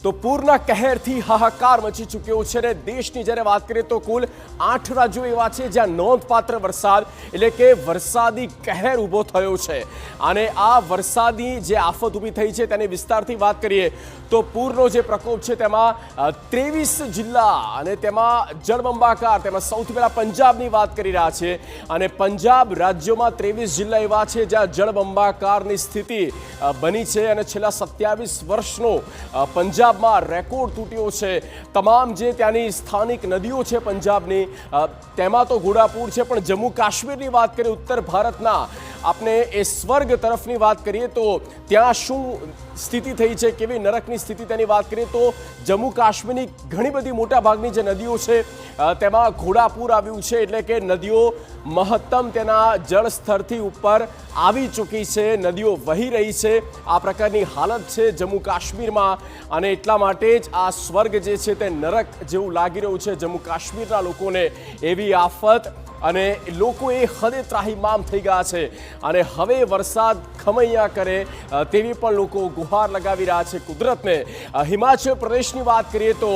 તો પૂરના કહેરથી હાહાકાર મચી ચૂક્યો છે અને દેશની જ્યારે વાત કરીએ તો કુલ 8 રાજ્યો એવા છે જ્યાં નોંધપાત્ર વરસાદ એટલે કે વરસાદી કહેર ઊભો થયો છે અને આ વરસાદી જે આફત ઊભી થઈ છે તેની વિસ્તારથી વાત કરીએ તો પૂરનો જે પ્રકોપ છે તેમાં 23 જિલ્લા અને તેમાં જળબંબાકાર તેમાં સૌથી પહેલા પંજાબની વાત કરી રહ્યા છે અને પંજાબ રાજ્યોમાં 23 જિલ્લા એવા છે જ્યાં જળબંબાકારની સ્થિતિ બની છે અને છેલ્લા 27 વર્ષનો પંજાબ રેકોર્ડ તૂટ્યો છે। તમામ જે ત્યાંની સ્થાનિક નદીઓ છે પંજાબની તેમાં તો ઘોડાપૂર છે, પણ જમ્મુ કાશ્મીરની વાત કરીએ ઉત્તર ભારતના આપણે એ સ્વર્ગ તરફની વાત કરીએ તો ત્યાં શું સ્થિતિ થઈ છે, કેવી નરકની સ્થિતિ તેની વાત કરીએ તો જમ્મુ કાશ્મીરની ઘણી બધી મોટા ભાગની જે નદીઓ છે તેમાં ઘોડાપૂર આવ્યું છે એટલે કે નદીઓ મહત્તમ તેના જળ સ્તરથી ઉપર આવી ચૂકી છે, નદીઓ વહી રહી છે। આ પ્રકારની હાલત છે જમ્મુ કાશ્મીરમાં અને એટલા માટે જ આ સ્વર્ગ જે છે તે નરક જેવું લાગી રહ્યું છે જમ્મુ કાશ્મીરના લોકોને। એવી આફત અને લોકો એ હદે ત્રાહિમામ થઈ ગયા છે અને હવે વરસાદ ખમૈયા કરે તેવી પણ લોકો ગુહાર લગાવી રહ્યા છે કુદરતને। હિમાચલ પ્રદેશની વાત કરીએ તો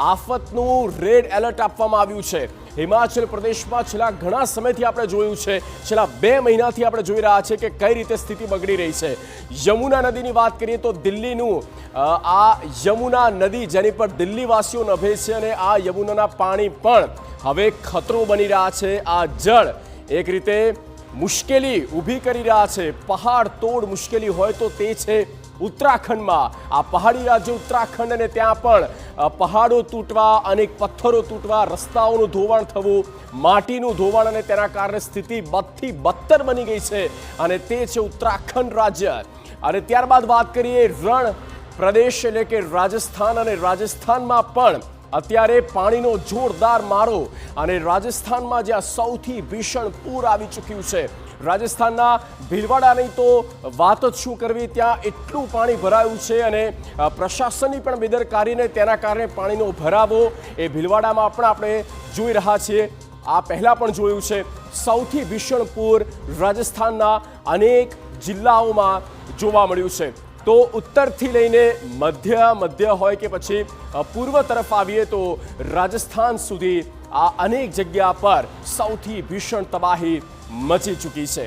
આફતનું રેડ એલર્ટ આપવામાં આવ્યું છે। હિમાચલ પ્રદેશમાં છેલ્લા ઘણા સમયથી આપણે જોયું છે, છેલ્લા 2 મહિનાથી આપણે જોઈ રહ્યા છે કે કઈ રીતે સ્થિતિ બગડી રહી છે। યમુના નદીની વાત કરીએ તો દિલ્હીનું આ યમુના નદી જેની પર દિલ્હીવાસીઓ નભે છે અને આ યમુનાના પાણી પણ હવે ખતરો બની રહ્યા છે। આ જળ એક રીતે મુશ્કેલી ઊભી કરી રહ્યા છે। પહાડ તોડ મુશ્કેલી હોય તો તે છે ઉત્તરાખંડમાં, આ પહાડી રાજ્ય ઉત્તરાખંડ અને ત્યાં પણ પહાડો તૂટવા, અનેક પથ્થરો તૂટવા, રસ્તાઓનું ધોવાણ થવું, માટીનું ધોવાણ અને તેના કારણે સ્થિતિ બદથી બદતર બની ગઈ છે અને તે છે ઉત્તરાખંડ રાજ્ય। અને ત્યારબાદ વાત કરીએ રણ પ્રદેશ એટલે કે રાજસ્થાન, અને રાજસ્થાનમાં પણ અત્યારે પાણીનો જોરદાર મારો અને રાજસ્થાનમાં જ્યાં સૌથી ભીષણ પૂર આવી ચૂક્યું છે। રાજસ્થાનના ભીલવાડાની તો વાત જ શું કરવી, ત્યાં એટલું પાણી ભરાયું છે અને પ્રશાસનની પણ બેદરકારીને તેના કારણે પાણીનો ભરાવો એ ભીલવાડામાં પણ આપણે જોઈ રહ્યા છીએ। આ પહેલાં પણ જોયું છે સૌથી ભીષણ પૂર રાજસ્થાનના અનેક જિલ્લાઓમાં જોવા મળ્યું છે। તો ઉત્તરથી લઈને મધ્ય હોય કે પછી પૂર્વ તરફ આવીએ તો રાજસ્થાન સુધી આ અનેક જગ્યા પર સૌથી ભીષણ તબાહી મચી ચૂકી છે।